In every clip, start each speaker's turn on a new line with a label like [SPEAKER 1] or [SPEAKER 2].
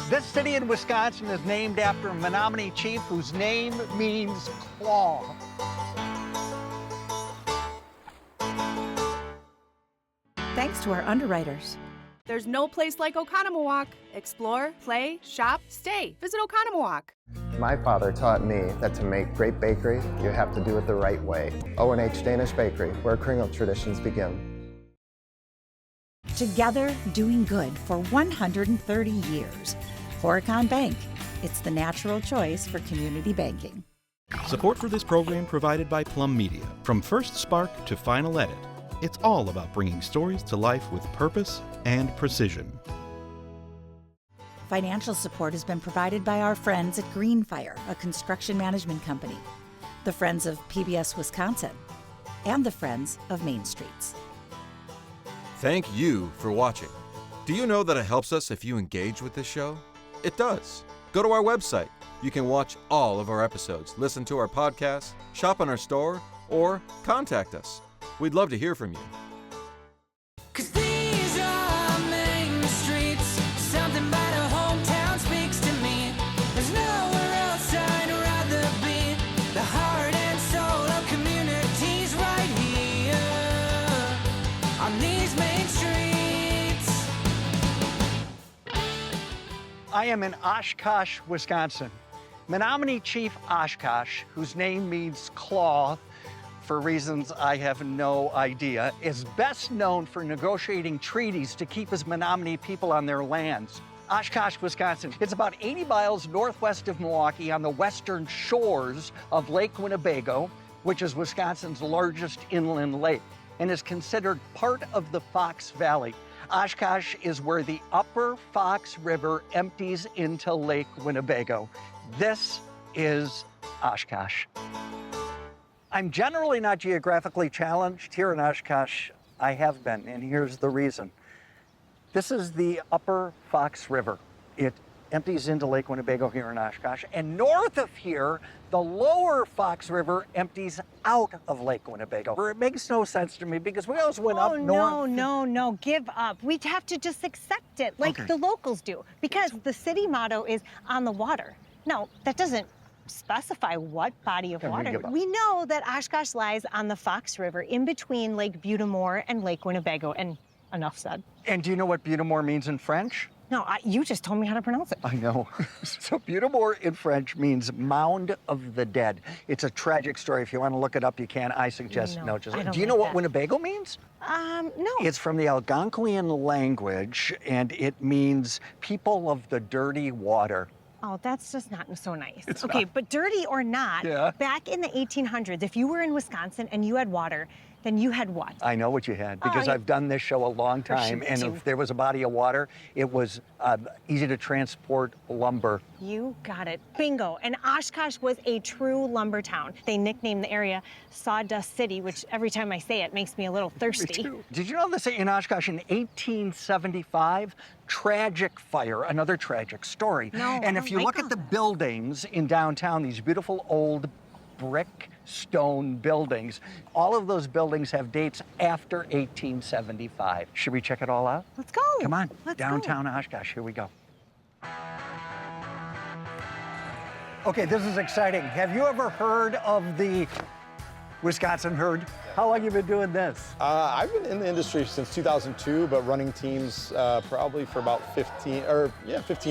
[SPEAKER 1] This city in Wisconsin is named after a Menominee chief whose name means claw.
[SPEAKER 2] Thanks to our underwriters.
[SPEAKER 3] There's no place like Oconomowoc. Explore, play, shop, stay. Visit Oconomowoc.
[SPEAKER 4] My father taught me that to make great bakery, you have to do it the right way. O&H Danish Bakery, where kringle traditions begin.
[SPEAKER 2] Together, doing good for 130 years. Horicon Bank. It's the natural choice for community banking.
[SPEAKER 5] Support for this program provided by Plum Media. From First Spark to Final Edit, it's all about bringing stories to life with purpose and precision.
[SPEAKER 2] Financial support has been provided by our friends at Greenfire, a construction management company, the Friends of PBS Wisconsin, and the Friends of Main Streets.
[SPEAKER 6] Thank you for watching. Do you know that it helps us if you engage with this show? It does. Go to our website. You can watch all of our episodes, listen to our podcasts, shop in our store, or contact us. We'd love to hear from you.
[SPEAKER 7] 'Cause these are main streets. Something about a hometown speaks to me. There's nowhere else I'd rather be. The heart and soul of communities right here on these main streets.
[SPEAKER 1] I am in Oshkosh, Wisconsin. Menominee Chief Oshkosh, whose name means claw, for reasons I have no idea, is best known for negotiating treaties to keep his Menominee people on their lands. Oshkosh, Wisconsin. It's about 80 miles northwest of Milwaukee on the western shores of Lake Winnebago, which is Wisconsin's largest inland lake, and is considered part of the Fox Valley. Oshkosh is where the upper Fox River empties into Lake Winnebago. This is Oshkosh. I'm generally not geographically challenged. Here in Oshkosh, I have been, and here's the reason. This is the upper Fox River. It empties into Lake Winnebago here in Oshkosh, and north of here, the lower Fox River empties out of Lake Winnebago. It makes no sense to me because we always went up north.
[SPEAKER 8] No, give up. We'd have to just accept it like the locals do, because the city motto is on the water. No, that doesn't specify what body of water. We know that Oshkosh lies on the Fox River in between Lake Butte-des-Morts and Lake Winnebago, and enough said.
[SPEAKER 1] And do you know what Butte-des-Morts means in French?
[SPEAKER 8] No, you just told me how to pronounce it.
[SPEAKER 1] I know. So Butte-des-Morts in French means mound of the dead. It's a tragic story. If you want to look it up, you can. I suggest no. Just do you know what Winnebago means?
[SPEAKER 8] No.
[SPEAKER 1] It's from the Algonquian language, and it means people of the dirty water.
[SPEAKER 8] Oh, that's just not so nice.
[SPEAKER 1] It's
[SPEAKER 8] okay,
[SPEAKER 1] not.
[SPEAKER 8] But dirty or not, back in the 1800s, if you were in Wisconsin and you had water, then you had what?
[SPEAKER 1] I know what you had, because I've done this show a long time, and if there was a body of water, it was easy to transport lumber.
[SPEAKER 8] You got it. Bingo. And Oshkosh was a true lumber town. They nicknamed the area Sawdust City, which every time I say it makes me a little thirsty.
[SPEAKER 1] Me too. Did you know this in Oshkosh in 1875? Tragic fire, another tragic story.
[SPEAKER 8] No,
[SPEAKER 1] and if you look at the buildings in downtown, these beautiful old brick stone buildings, all of those buildings have dates after 1875. Should we check it all out?
[SPEAKER 8] Let's go.
[SPEAKER 1] Come on.
[SPEAKER 8] Let's
[SPEAKER 1] Downtown
[SPEAKER 8] go.
[SPEAKER 1] Oshkosh, here we go. Okay, this is exciting. Have you ever heard of the Wisconsin Herd? How long have you been doing this?
[SPEAKER 9] I've been in the industry since 2002, but running teams probably for about 15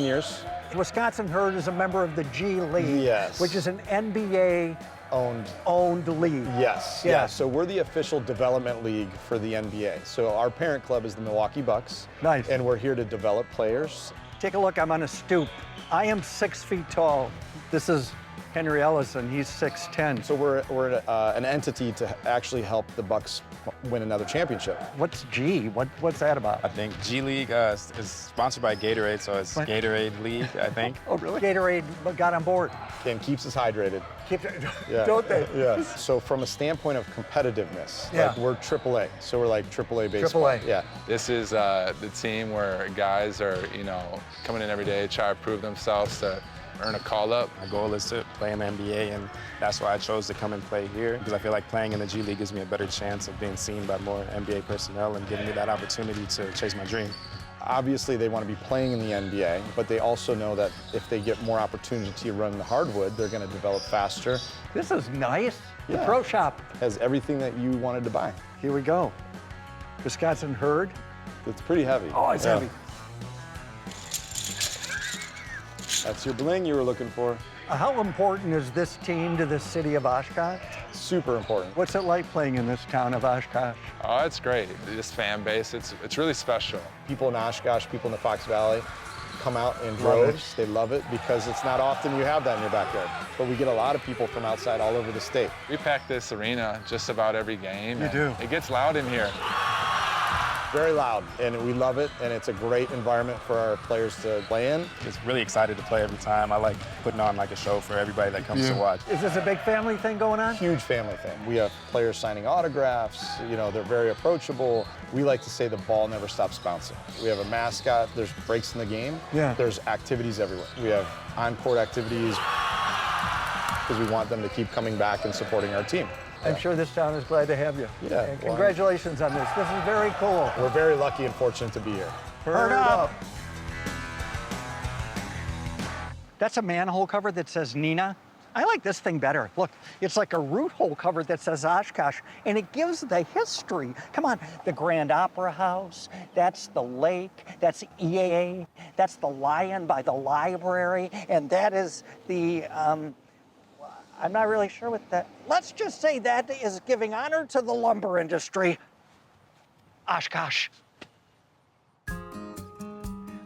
[SPEAKER 9] years.
[SPEAKER 1] Wisconsin Herd is a member of the G League,
[SPEAKER 9] yes,
[SPEAKER 1] which is an NBA owned league.
[SPEAKER 9] Yes, yeah. So we're the official development league for the NBA. So our parent club is the Milwaukee Bucks. Nice. And we're here to develop players.
[SPEAKER 1] Take a look, I'm on a stoop. I am 6 feet tall. This is Henry Ellison, he's 6'10".
[SPEAKER 9] So we're an entity to actually help the Bucks win another championship.
[SPEAKER 1] What's G? What's that about?
[SPEAKER 10] I think G League is sponsored by Gatorade, so it's Gatorade League, I think.
[SPEAKER 1] Oh, really? Gatorade got on board.
[SPEAKER 9] And keeps us hydrated.
[SPEAKER 1] Don't they?
[SPEAKER 9] Yeah. So from a standpoint of competitiveness, like we're AAA, so we're like AAA baseball.
[SPEAKER 1] AAA.
[SPEAKER 9] Yeah.
[SPEAKER 10] This is the team where guys are, coming in every day, try to prove themselves to earn a call-up.
[SPEAKER 11] My goal is to play in the NBA, and that's why I chose to come and play here, because I feel like playing in the G League gives me a better chance of being seen by more NBA personnel and giving me that opportunity to chase my dream.
[SPEAKER 9] Obviously, they want to be playing in the NBA, but they also know that if they get more opportunity to run the hardwood, they're going to develop faster.
[SPEAKER 1] This is nice. The Pro Shop
[SPEAKER 9] has everything that you wanted to buy.
[SPEAKER 1] Here we go. Wisconsin herd.
[SPEAKER 9] It's pretty heavy.
[SPEAKER 1] Oh, it's heavy.
[SPEAKER 9] That's your bling you were looking for.
[SPEAKER 1] How important is this team to the city of Oshkosh?
[SPEAKER 9] Super important.
[SPEAKER 1] What's it like playing in this town of Oshkosh?
[SPEAKER 10] Oh, it's great. This fan base, it's really special.
[SPEAKER 9] People in Oshkosh, people in the Fox Valley come out in droves. They love it because it's not often you have that in your backyard. But we get a lot of people from outside all over the state.
[SPEAKER 10] We pack this arena just about every game.
[SPEAKER 1] You do.
[SPEAKER 10] It gets loud in here.
[SPEAKER 9] Very loud, and we love it, and it's a great environment for our players to play in.
[SPEAKER 11] Just really excited to play every time. I like putting on like a show for everybody that comes to watch.
[SPEAKER 1] Is this a big family thing going on?
[SPEAKER 9] Huge family thing. We have players signing autographs. You know, they're very approachable. We like to say the ball never stops bouncing. We have a mascot. There's breaks in the game.
[SPEAKER 1] Yeah.
[SPEAKER 9] There's activities everywhere. We have on-court activities because we want them to keep coming back and supporting our team.
[SPEAKER 1] I'm sure this town is glad to have you.
[SPEAKER 9] Yeah.
[SPEAKER 1] And congratulations on this. This is very cool.
[SPEAKER 9] We're very lucky and fortunate to be here.
[SPEAKER 1] Herd up. That's a manhole cover that says Nina. I like this thing better. Look, it's like a root hole cover that says Oshkosh, and it gives the history. Come on, the Grand Opera House, that's the lake, that's EAA, that's the lion by the library, and that is the, I'm not really sure what that, let's just say that is giving honor to the lumber industry. Oshkosh.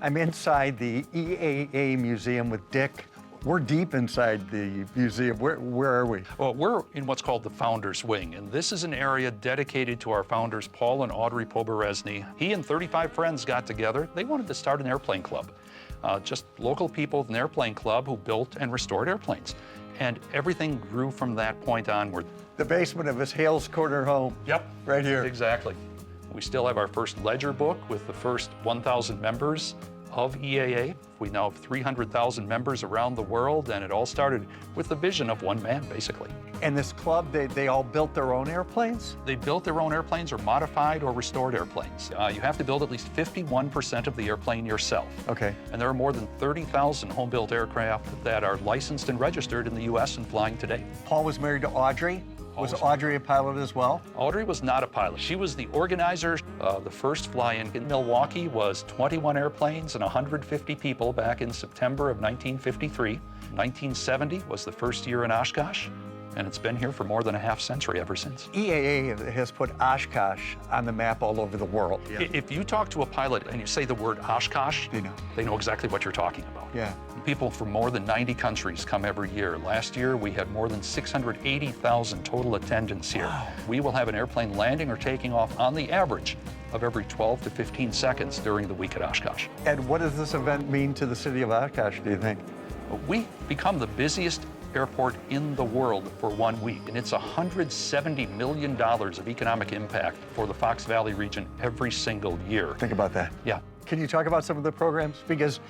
[SPEAKER 1] I'm inside the EAA Museum with Dick. We're deep inside the museum. Where are we?
[SPEAKER 12] Well, we're in what's called the Founders Wing, and this is an area dedicated to our founders, Paul and Audrey Poberezny. He and 35 friends got together. They wanted to start an airplane club. Just local people with an airplane club who built and restored airplanes. And everything grew from that point onward.
[SPEAKER 1] The basement of his Hales Corner home.
[SPEAKER 12] Yep.
[SPEAKER 1] Right here.
[SPEAKER 12] Exactly. We still have our first ledger book with the first 1,000 members of EAA. We now have 300,000 members around the world, and it all started with the vision of one man, basically.
[SPEAKER 1] And this club, they all built their own airplanes?
[SPEAKER 12] They built their own airplanes or modified or restored airplanes. You have to build at least 51% of the airplane yourself.
[SPEAKER 1] Okay.
[SPEAKER 12] And there are more than 30,000 home-built aircraft that are licensed and registered in the U.S. and flying today.
[SPEAKER 1] Paul was married to Audrey. Was Audrey a pilot as well?
[SPEAKER 12] Audrey was not a pilot. She was the organizer. The first fly-in in Milwaukee was 21 airplanes and 150 people back in September of 1953. 1970 was the first year in Oshkosh, and it's been here for more than a half century ever since.
[SPEAKER 1] EAA has put Oshkosh on the map all over the world.
[SPEAKER 12] Yeah. If you talk to a pilot and you say the word Oshkosh, they know exactly what you're talking about.
[SPEAKER 1] Yeah.
[SPEAKER 12] People from more than 90 countries come every year. Last year, we had more than 680,000 total attendance here. Wow. We will have an airplane landing or taking off on the average of every 12 to 15 seconds during the week at Oshkosh.
[SPEAKER 1] And what does this event mean to the city of Oshkosh, do you think?
[SPEAKER 12] We become the busiest airport in the world for 1 week, and it's $170 million of economic impact for the Fox Valley region every single year.
[SPEAKER 1] Think about that.
[SPEAKER 12] Yeah.
[SPEAKER 1] Can you talk about some of the programs? Because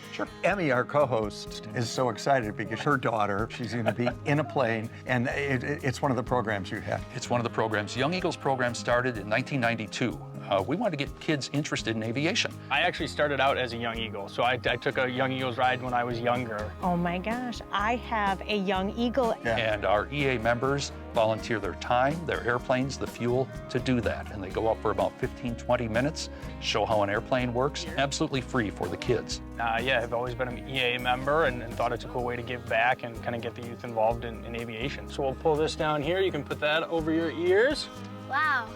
[SPEAKER 1] Emmy, our co-host, is so excited because her daughter, she's going to be in a plane, and it's one of the programs you have.
[SPEAKER 12] It's one of the programs. Young Eagles program started in 1992. We wanted to get kids interested in aviation.
[SPEAKER 13] I actually started out as a Young Eagle, so I took a Young Eagles ride when I was younger.
[SPEAKER 8] Oh my gosh, I have a Young Eagle.
[SPEAKER 12] Yeah. And our EA members volunteer their time, their airplanes, the fuel to do that. And they go up for about 15, 20 minutes, show how an airplane works, absolutely free for the kids.
[SPEAKER 13] Yeah, I've always been an EAA member and thought it's a cool way to give back and kind of get the youth involved in aviation. So we'll pull this down here. You can put that over your ears.
[SPEAKER 14] Wow.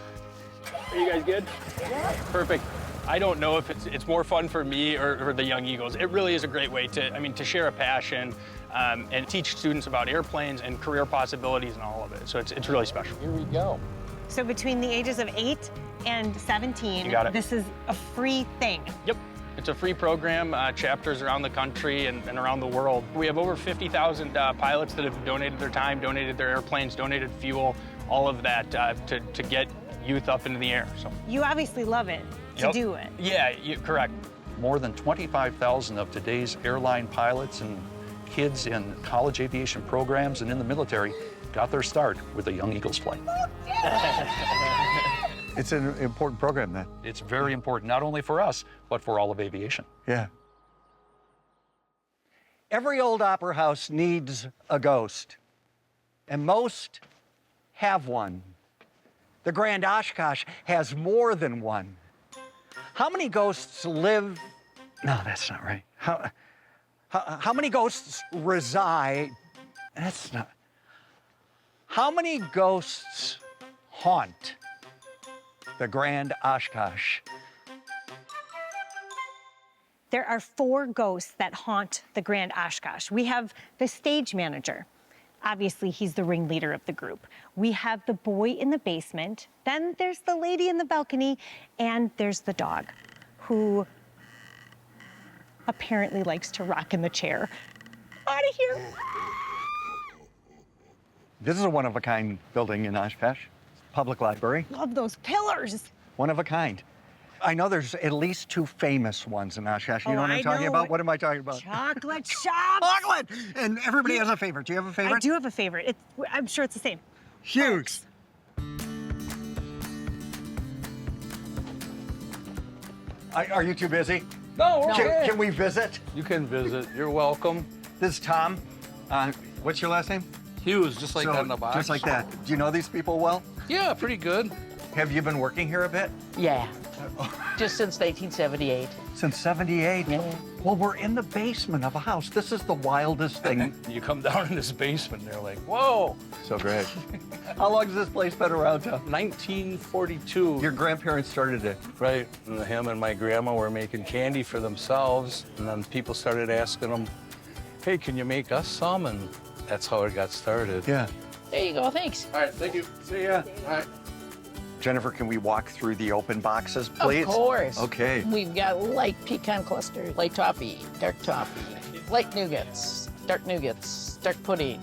[SPEAKER 13] Are you guys good? Yeah. Perfect. I don't know if it's more fun for me or the Young Eagles. It really is a great way to share a passion and teach students about airplanes and career possibilities and all of it. So it's really special.
[SPEAKER 9] Here we go.
[SPEAKER 8] So between the ages of 8 and 17,
[SPEAKER 13] you got it.
[SPEAKER 8] This is a free thing.
[SPEAKER 13] Yep. It's a free program, chapters around the country and around the world. We have over 50,000 pilots that have donated their time, donated their airplanes, donated fuel, all of that to get youth up into the air. So
[SPEAKER 8] you obviously love it to do it.
[SPEAKER 13] Yeah, correct.
[SPEAKER 12] More than 25,000 of today's airline pilots and kids in college aviation programs and in the military got their start with a Young Eagles flight.
[SPEAKER 1] It's an important program then.
[SPEAKER 12] It's very important, not only for us, but for all of aviation.
[SPEAKER 1] Yeah. Every old opera house needs a ghost, and most have one. The Grand Oshkosh has more than one. How many ghosts live? No, that's not right. How many ghosts reside? That's not. How many ghosts haunt the Grand Oshkosh?
[SPEAKER 8] There are 4 ghosts that haunt the Grand Oshkosh. We have the stage manager. Obviously, he's the ringleader of the group. We have the boy in the basement. Then there's the lady in the balcony. And there's the dog, who apparently likes to rock in the chair. Out of here.
[SPEAKER 1] This is a one-of-a-kind building in Oshkosh. Public library.
[SPEAKER 8] Love those pillars.
[SPEAKER 1] One of a kind. I know there's at least 2 famous ones in Oshkosh. You know what I'm talking about? What am I talking about?
[SPEAKER 8] Chocolate shops.
[SPEAKER 1] Chocolate! And everybody has a favorite. Do you have a favorite?
[SPEAKER 8] I do have a favorite. I'm sure it's the same.
[SPEAKER 1] Hughes. Are you too busy?
[SPEAKER 14] No, we're okay.
[SPEAKER 1] Can we visit?
[SPEAKER 14] You can visit. You're welcome.
[SPEAKER 1] This is Tom. What's your last name?
[SPEAKER 14] Hughes, just like that in the box.
[SPEAKER 1] Just like that. Do you know these people well?
[SPEAKER 14] Yeah, pretty good.
[SPEAKER 1] Have you been working here a bit?
[SPEAKER 15] Yeah. Just since 1978.
[SPEAKER 1] Since 78?
[SPEAKER 15] Yeah.
[SPEAKER 1] Well, we're in the basement of a house. This is the wildest thing.
[SPEAKER 14] You come down in this basement, they're like, whoa.
[SPEAKER 1] So great. How long has this place been around, Tom?
[SPEAKER 14] 1942.
[SPEAKER 1] Your grandparents started it.
[SPEAKER 14] Right. And him and my grandma were making candy for themselves. And then people started asking them, hey, can you make us some? And that's how it got started.
[SPEAKER 1] Yeah.
[SPEAKER 15] There you go, thanks.
[SPEAKER 14] All right, thank you.
[SPEAKER 1] See ya.
[SPEAKER 14] All right.
[SPEAKER 1] Jennifer, can we walk through the open boxes, please?
[SPEAKER 15] Of course.
[SPEAKER 1] Okay.
[SPEAKER 15] We've got light pecan cluster, light toffee, dark light nougats, dark pudding.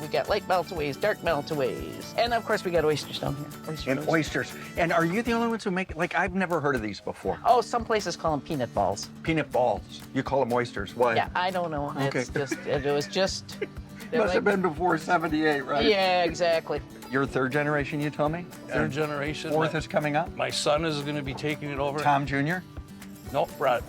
[SPEAKER 15] We got light meltaways, dark meltaways. And of course, we got oysters down here.
[SPEAKER 1] Oysters. And are you the only ones who make it? Like, I've never heard of these before.
[SPEAKER 15] Oh, some places call them peanut balls.
[SPEAKER 1] Peanut balls. You call them oysters. Why?
[SPEAKER 15] Yeah, I don't know.
[SPEAKER 1] Okay.
[SPEAKER 15] It was just.
[SPEAKER 1] Must have been before 78, right?
[SPEAKER 15] Yeah, exactly.
[SPEAKER 1] You're 3rd generation, you told me?
[SPEAKER 14] 3rd generation.
[SPEAKER 1] 4th is coming up?
[SPEAKER 14] My son is going to be taking it over.
[SPEAKER 1] Tom Jr.?
[SPEAKER 14] Nope, Brett.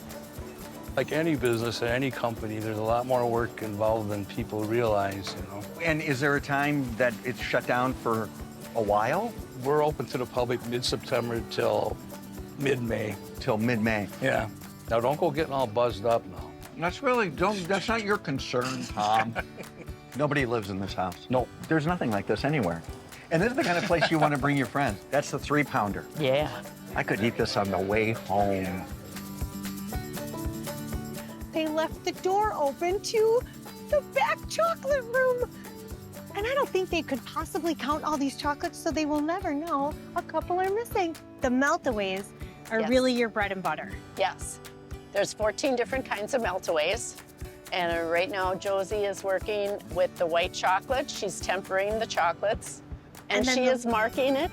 [SPEAKER 14] Like any business and any company, there's a lot more work involved than people realize, you know.
[SPEAKER 1] And is there a time that it's shut down for a while?
[SPEAKER 14] We're open to the public mid-September till mid-May.
[SPEAKER 1] Till mid-May?
[SPEAKER 14] Yeah. Now, don't go getting all buzzed up now.
[SPEAKER 1] That's not your concern, Tom. Nobody lives in this house.
[SPEAKER 14] Nope.
[SPEAKER 1] There's nothing like this anywhere. And this is the kind of place you want to bring your friends. That's the 3-pounder.
[SPEAKER 15] Yeah.
[SPEAKER 1] I could eat this on the way home.
[SPEAKER 8] They left the door open to the back chocolate room. And I don't think they could possibly count all these chocolates, so they will never know a couple are missing. The meltaways are really your bread and butter.
[SPEAKER 16] Yes. There's 14 different kinds of meltaways. And right now, Josie is working with the white chocolate. She's tempering the chocolates. And she is marking it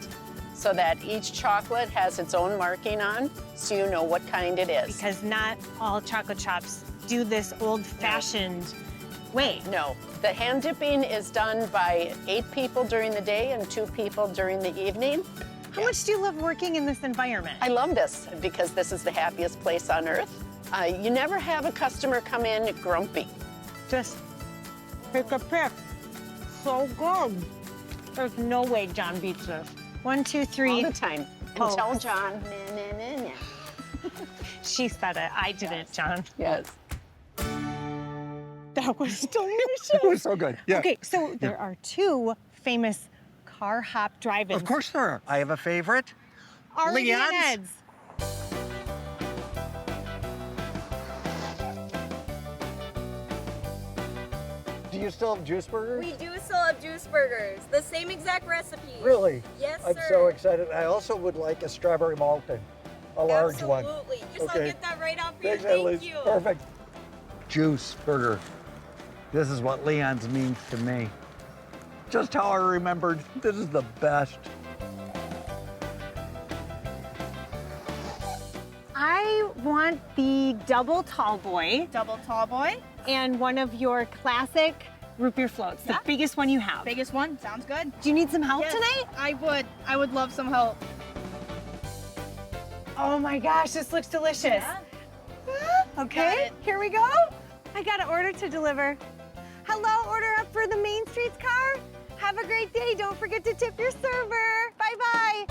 [SPEAKER 16] so that each chocolate has its own marking on, so you know what kind it is.
[SPEAKER 8] Because not all chocolate shops do this old-fashioned way.
[SPEAKER 16] No. The hand dipping is done by 8 people during the day and 2 people during the evening.
[SPEAKER 8] How much do you love working in this environment?
[SPEAKER 16] I love this because this is the happiest place on earth. You never have a customer come in grumpy.
[SPEAKER 8] Just pick a pick. So good. There's no way John beats this. 1, 2, 3.
[SPEAKER 16] All the time. And tell John, nah, nah, nah, nah.
[SPEAKER 8] She said it. I didn't, John.
[SPEAKER 16] Yes.
[SPEAKER 8] That was delicious.
[SPEAKER 1] It was so good. Yeah.
[SPEAKER 8] Okay, so there are 2 famous car hop drive-ins.
[SPEAKER 1] Of course there are. I have a favorite.
[SPEAKER 8] Arlene and
[SPEAKER 1] Leon's.
[SPEAKER 8] Eds.
[SPEAKER 1] Do you still have juice burgers?
[SPEAKER 17] We do still have juice burgers. The same exact recipe.
[SPEAKER 1] Really?
[SPEAKER 17] Yes,
[SPEAKER 1] I'm
[SPEAKER 17] sir.
[SPEAKER 1] so excited. I also would like a strawberry malted, a large one.
[SPEAKER 17] Absolutely. Yes, I'll get that right out for you.
[SPEAKER 1] Thanks,
[SPEAKER 17] Thank
[SPEAKER 1] Annalise.
[SPEAKER 17] you.
[SPEAKER 1] Perfect. Juice burger. This is what Leon's means to me. Just how I remembered. This is the best.
[SPEAKER 8] I want the double tall boy.
[SPEAKER 17] Double tall boy.
[SPEAKER 8] And one of your classic root beer floats, the biggest one you have.
[SPEAKER 17] Biggest one. Sounds good.
[SPEAKER 8] Do you need some help
[SPEAKER 17] Yes,
[SPEAKER 8] tonight?
[SPEAKER 17] I would love some help.
[SPEAKER 8] Oh my gosh, this looks delicious. Okay, here we go. I got an order to deliver. Hello, order up for the Main Streets car. Have a great day. Don't forget to tip your server. Bye-bye.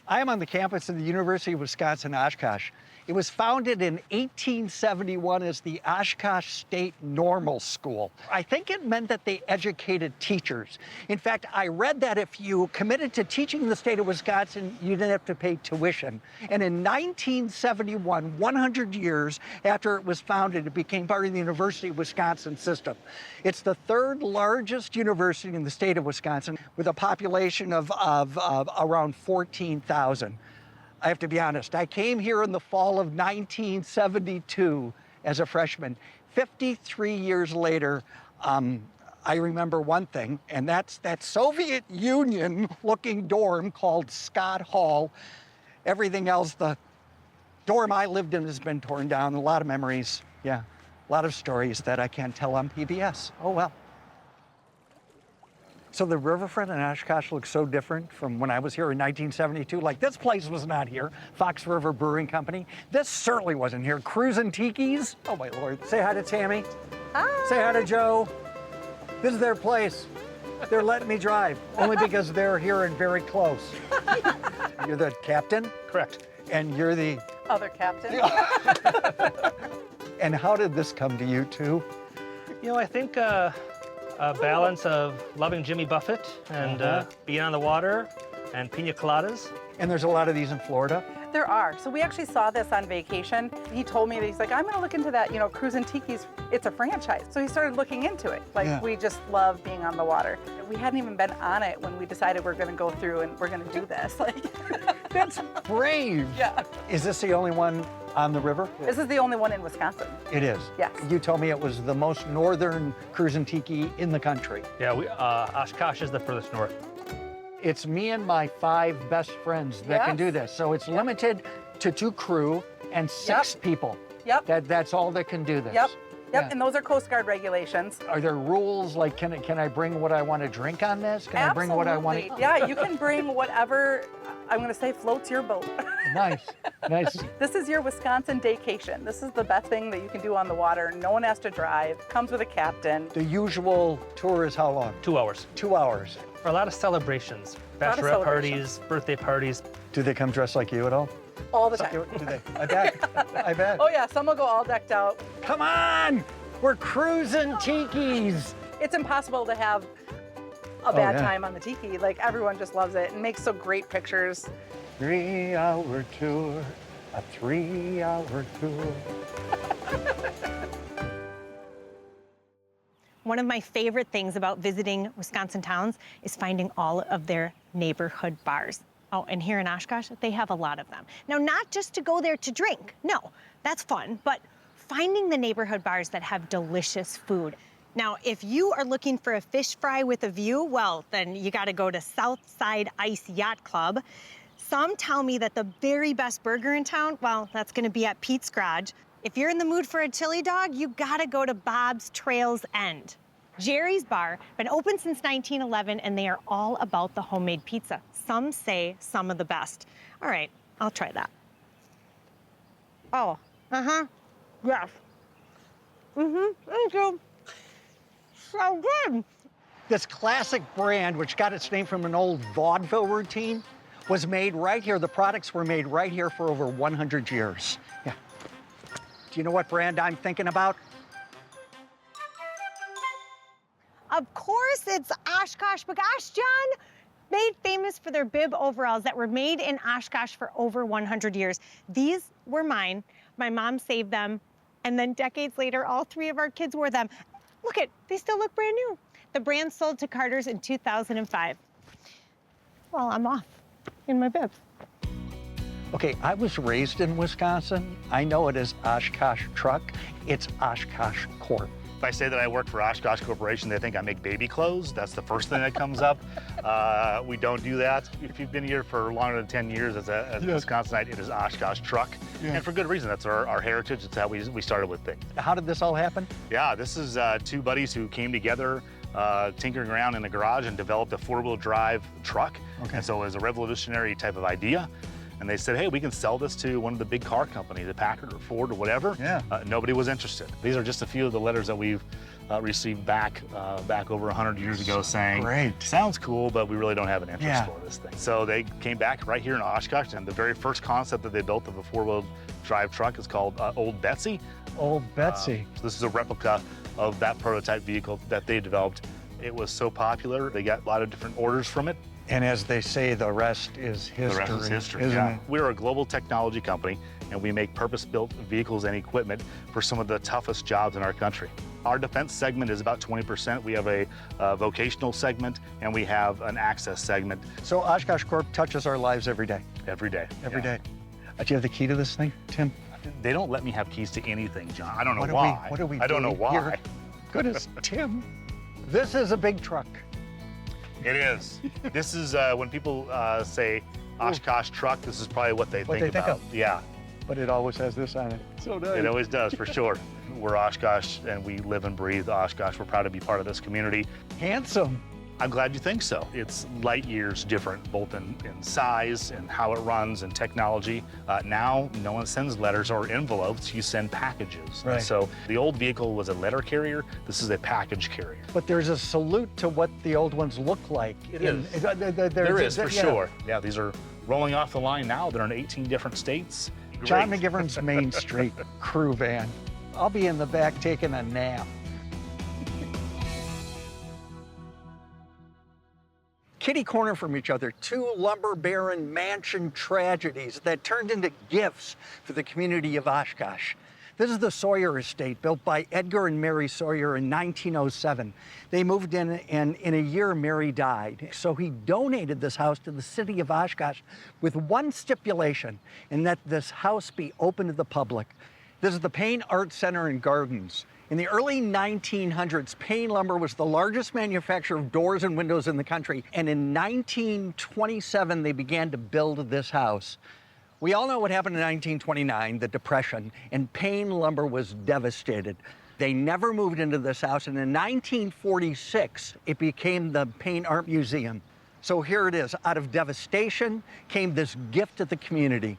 [SPEAKER 1] I am on the campus of the University of Wisconsin-Oshkosh. It was founded in 1871 as the Oshkosh State Normal School. I think it meant that they educated teachers. In fact, I read that if you committed to teaching in the state of Wisconsin, you didn't have to pay tuition. And in 1971, 100 years after it was founded, it became part of the University of Wisconsin system. It's the third largest university in the state of Wisconsin with a population of around 14,000. I have to be honest, I came here in the fall of 1972 as a freshman. 53 years later, I remember one thing, and that's that Soviet Union-looking dorm called Scott Hall. Everything else, the dorm I lived in has been torn down. A lot of memories, yeah. A lot of stories that I can't tell on PBS. Oh, well. So the riverfront in Oshkosh looks so different from when I was here in 1972. Like, this place was not here, Fox River Brewing Company. This certainly wasn't here. Cruisn Tikis. Oh, my Lord. Say hi to Tammy.
[SPEAKER 8] Hi.
[SPEAKER 1] Say hi to Joe. This is their place. They're letting me drive, only because they're here and very close. You're the captain?
[SPEAKER 18] Correct.
[SPEAKER 1] And you're the...
[SPEAKER 19] Other captain.
[SPEAKER 1] And how did this come to you, too?
[SPEAKER 18] You know, I think a balance of loving Jimmy Buffett and being on the water and pina coladas.
[SPEAKER 1] And there's a lot of these in Florida?
[SPEAKER 19] There are. So we actually saw this on vacation. He told me that he's like, I'm going to look into that, you know, Cruisn Tikis. It's a franchise. So he started looking into it. Like, we just love being on the water. We hadn't even been on it when we decided we're going to go through and we're going to do this. Like,
[SPEAKER 1] that's brave.
[SPEAKER 19] Yeah.
[SPEAKER 1] Is this the only one on the river?
[SPEAKER 19] This is the only one in Wisconsin.
[SPEAKER 1] It is?
[SPEAKER 19] Yes.
[SPEAKER 1] You told me it was the most northern Cruisn Tiki in the country.
[SPEAKER 18] Yeah, Oshkosh is the furthest north.
[SPEAKER 1] It's me and my 5 best friends that can do this. So it's limited to 2 crew and 6 people.
[SPEAKER 19] Yep.
[SPEAKER 1] That's all that can do this.
[SPEAKER 19] Yep. Yep, and those are Coast Guard regulations.
[SPEAKER 1] Are there rules, like can I bring what I want to drink on this? Can I bring what I want to...
[SPEAKER 19] Yeah, you can bring whatever, I'm going to say, floats your boat.
[SPEAKER 1] Nice, nice.
[SPEAKER 19] This is your Wisconsin daycation. This is the best thing that you can do on the water. No one has to drive. Comes with a captain.
[SPEAKER 1] The usual tour is how long?
[SPEAKER 18] 2 hours.
[SPEAKER 1] 2 hours.
[SPEAKER 18] For a lot of celebrations, bachelorette parties, birthday parties.
[SPEAKER 1] Do they come dressed like you at all?
[SPEAKER 19] All the time.
[SPEAKER 1] Do they? I bet. I bet.
[SPEAKER 19] Oh yeah, some will go all decked out.
[SPEAKER 1] Come on! We're Cruisn Tikis!
[SPEAKER 19] It's impossible to have a bad time on the tiki. Like, everyone just loves it and makes so great pictures.
[SPEAKER 1] 3-hour tour, a 3-hour tour.
[SPEAKER 8] One of my favorite things about visiting Wisconsin towns is finding all of their neighborhood bars. Oh, and here in Oshkosh, they have a lot of them. Now, not just to go there to drink. No, that's fun, but finding the neighborhood bars that have delicious food. Now, if you are looking for a fish fry with a view, well, then you gotta go to Southside Ice Yacht Club. Some tell me that the very best burger in town, well, that's gonna be at Pete's Garage. If you're in the mood for a chili dog, you gotta go to Bob's Trails End. Jerry's Bar, been open since 1911, and they are all about the homemade pizza. Some say some of the best. All right, I'll try that. Oh, yes. Thank you. So good. This classic brand, which got its name from an old vaudeville routine, was made right here. The products were made right here for over 100 years. Yeah. Do you know what brand I'm thinking about? Of course, it's Oshkosh Bash, John. Made famous for their bib overalls that were made in Oshkosh for over 100 years. These were mine. My mom saved them. And then decades later, all 3 of our kids wore them. Look they still look brand new. The brand sold to Carter's in 2005. Well, I'm off in my bibs. Okay, I was raised in Wisconsin. I know it is Oshkosh Truck. It's Oshkosh Corp.
[SPEAKER 20] If I say that I work for Oshkosh Corporation, they think I make baby clothes. That's the first thing that comes up. We don't do that. If you've been here for longer than 10 years as a Wisconsinite, it is Oshkosh Truck. Yeah. And for good reason. That's our heritage. It's how we started with things.
[SPEAKER 1] How did this all happen?
[SPEAKER 20] Yeah, this is 2 buddies who came together tinkering around in the garage and developed a four-wheel drive truck.
[SPEAKER 1] Okay.
[SPEAKER 20] And so it was a revolutionary type of idea. And they said, hey, we can sell this to one of the big car companies, a Packard or Ford or whatever.
[SPEAKER 1] Yeah.
[SPEAKER 20] Nobody was interested. These are just a few of the letters that we've received back over 100 years ago saying,
[SPEAKER 1] Great.
[SPEAKER 20] Sounds cool, but we really don't have an interest
[SPEAKER 1] Yeah.
[SPEAKER 20] for this thing. So they came back right here in Oshkosh, and the very first concept that they built of a four-wheel drive truck is called Old Betsy.
[SPEAKER 1] Old Betsy.
[SPEAKER 20] So this is a replica of that prototype vehicle that they developed. It was so popular, they got a lot of different orders from it.
[SPEAKER 1] And as they say, the rest is history.
[SPEAKER 20] The rest is history,
[SPEAKER 1] isn't
[SPEAKER 20] yeah.
[SPEAKER 1] it?
[SPEAKER 20] We're a global technology company, and we make purpose-built vehicles and equipment for some of the toughest jobs in our country. Our defense segment is about 20%. We have a vocational segment, and we have an access segment.
[SPEAKER 1] So Oshkosh Corp touches our lives every day.
[SPEAKER 20] Every day.
[SPEAKER 1] Every day. Do you have the key to this thing, Tim?
[SPEAKER 20] They don't let me have keys to anything, John. I don't know
[SPEAKER 1] What
[SPEAKER 20] why.
[SPEAKER 1] are we
[SPEAKER 20] I don't know
[SPEAKER 1] doing
[SPEAKER 20] why.
[SPEAKER 1] here? Goodness, Tim. This is a big truck.
[SPEAKER 20] It is. This is when people say Oshkosh truck, this is probably what they think about. Yeah.
[SPEAKER 1] But it always has this on it. So nice.
[SPEAKER 20] It always does, for sure. We're Oshkosh, and we live and breathe Oshkosh. We're proud to be part of this community.
[SPEAKER 1] Handsome.
[SPEAKER 20] I'm glad you think so. It's light years different, both in size and how it runs and technology. Now, no one sends letters or envelopes, you send packages.
[SPEAKER 1] Right.
[SPEAKER 20] So the old vehicle was a letter carrier. This is a package carrier.
[SPEAKER 1] But there's a salute to what the old ones look like.
[SPEAKER 20] It is. There is, for sure. Yeah, these are rolling off the line now. They're in 18 different states.
[SPEAKER 1] John
[SPEAKER 20] Great.
[SPEAKER 1] McGivern's Main Street crew van. I'll be in the back taking a nap. Kitty corner from each other, two lumber baron mansion tragedies that turned into gifts for the community of Oshkosh. This is the Sawyer estate, built by Edgar and Mary Sawyer in 1907. They moved in, and in a year, Mary died. So he donated this house to the city of Oshkosh with one stipulation, and that this house be open to the public. This is the Paine Art Center and Gardens. In the early 1900s, Paine Lumber was the largest manufacturer of doors and windows in the country. And in 1927, they began to build this house. We all know what happened in 1929, the Depression, and Paine Lumber was devastated. They never moved into this house, and in 1946, it became the Paine Art Museum. So here it is. Out of devastation came this gift to the community.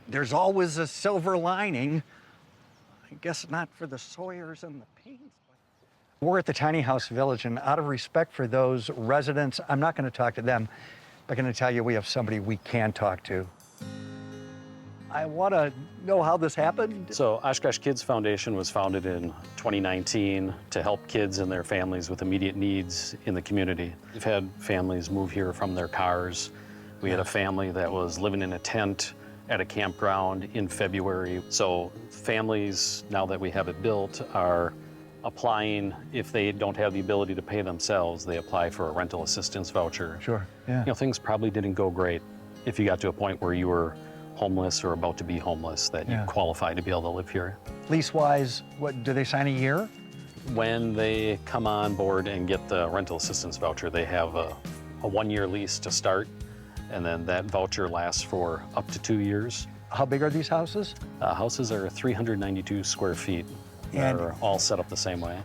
[SPEAKER 1] There's always a silver lining. I guess not for the Sawyers and the Paines. We're at the Tiny House Village, and out of respect for those residents, I'm not going to talk to them, but I'm going to tell you we have somebody we can talk to. I want to know how this happened.
[SPEAKER 21] So Oshkosh Kids Foundation was founded in 2019 to help kids and their families with immediate needs in the community. We've had families move here from their cars. We had a family that was living in a tent at a campground in February. So families, now that we have it built, are applying. If they don't have the ability to pay themselves, they apply for a rental assistance voucher.
[SPEAKER 1] Sure, yeah.
[SPEAKER 21] You know, things probably didn't go great if you got to a point where you were homeless or about to be homeless, that you qualify to be able to live here.
[SPEAKER 1] Lease-wise, what, do they sign a year?
[SPEAKER 21] When they come on board and get the rental assistance voucher, they have a one-year lease to start, and then that voucher lasts for up to 2 years.
[SPEAKER 1] How big are these houses?
[SPEAKER 21] Houses are 392 square feet.
[SPEAKER 1] And
[SPEAKER 21] they're all set up the same way.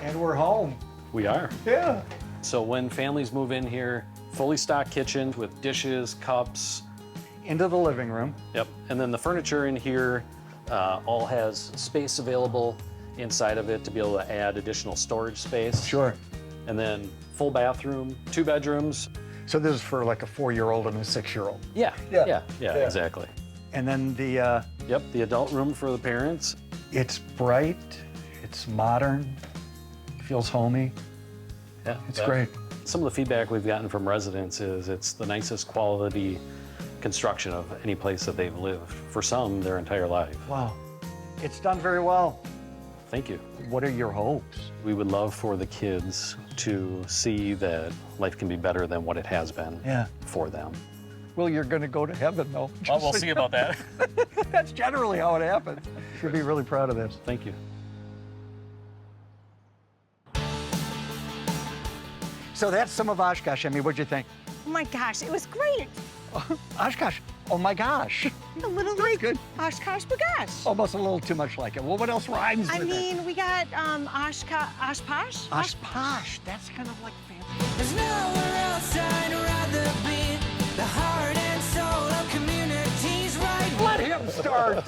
[SPEAKER 1] And we're home.
[SPEAKER 21] We are.
[SPEAKER 1] Yeah.
[SPEAKER 21] So when families move in here, fully stocked kitchen with dishes, cups.
[SPEAKER 1] Into the living room.
[SPEAKER 21] Yep. And then the furniture in here all has space available inside of it to be able to add additional storage space.
[SPEAKER 1] Sure.
[SPEAKER 21] And then full bathroom, 2 bedrooms.
[SPEAKER 1] So this is for like a 4-year-old and a 6-year-old.
[SPEAKER 21] Yeah, exactly.
[SPEAKER 1] And then the...
[SPEAKER 21] Yep, the adult room for the parents.
[SPEAKER 1] It's bright, it's modern, feels homey.
[SPEAKER 21] Yeah,
[SPEAKER 1] it's great.
[SPEAKER 21] Some of the feedback we've gotten from residents is it's the nicest quality construction of any place that they've lived, for some, their entire life.
[SPEAKER 1] Wow. It's done very well.
[SPEAKER 21] Thank you.
[SPEAKER 1] What are your hopes?
[SPEAKER 21] We would love for the kids to see that life can be better than what it has been for them.
[SPEAKER 1] Well, you're going to go to heaven, though.
[SPEAKER 21] Well, we'll see about that.
[SPEAKER 1] That's generally how it happens. You should be really proud of this.
[SPEAKER 21] Thank you.
[SPEAKER 1] So that's some of Oshkosh. I mean, what'd you think?
[SPEAKER 8] Oh my gosh, it was great.
[SPEAKER 1] Oshkosh, Oh my gosh.
[SPEAKER 8] A little like Oshkosh Bash.
[SPEAKER 1] Almost a little too much like it. Well, what else rhymes with it?
[SPEAKER 8] I mean, we got Oshkosh.
[SPEAKER 1] Oshkosh. That's kind of like fancy.
[SPEAKER 7] There's nowhere else I'd rather be. The heart and soul of communities right.
[SPEAKER 1] Let him start.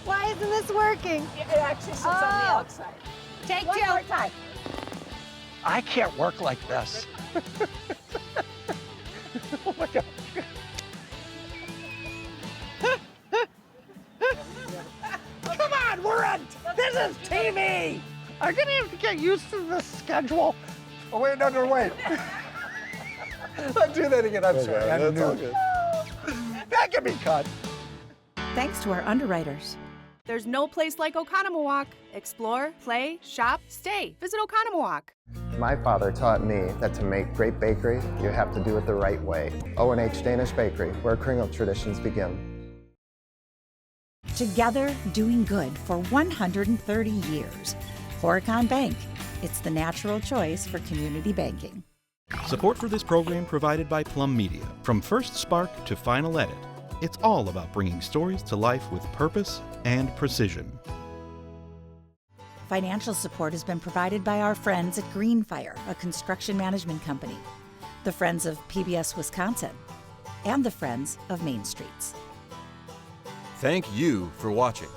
[SPEAKER 8] Why isn't this working?
[SPEAKER 15] It actually sits on the outside.
[SPEAKER 8] Take
[SPEAKER 15] One
[SPEAKER 8] two.
[SPEAKER 15] more time.
[SPEAKER 1] I can't work like this. Oh my God. Come on, we're on. This is TV. I'm gonna have to get used to this schedule. Oh wait, no, wait. Let's do that again. I'm sorry. I'm new. That can be cut.
[SPEAKER 2] Thanks to our underwriters.
[SPEAKER 17] There's no place like Oconomowoc. Explore, play, shop, stay. Visit Oconomowoc.
[SPEAKER 4] My father taught me that to make great bakery, you have to do it the right way. O&H Danish Bakery, where kringle traditions begin.
[SPEAKER 2] Together, doing good for 130 years. Horicon Bank. It's the natural choice for community banking.
[SPEAKER 5] Support for this program provided by Plum Media. From first spark to final edit, it's all about bringing stories to life with purpose and precision.
[SPEAKER 2] Financial support has been provided by our friends at Greenfire, a construction management company, the Friends of PBS Wisconsin, and the Friends of Main Streets.
[SPEAKER 6] Thank you for watching.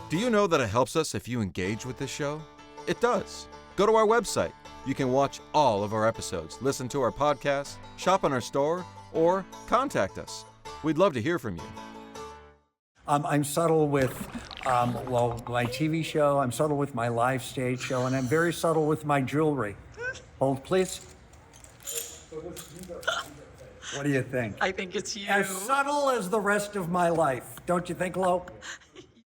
[SPEAKER 6] Do you know that it helps us if you engage with this show? It does. Go to our website. You can watch all of our episodes, listen to our podcasts, shop in our store, or contact us. We'd love to hear from you.
[SPEAKER 3] I'm subtle with, my TV show, I'm subtle with my live stage show, and I'm very subtle with my jewelry. Hold, please. What do you think?
[SPEAKER 15] I think it's you.
[SPEAKER 3] As subtle as the rest of my life. Don't you think, Lo?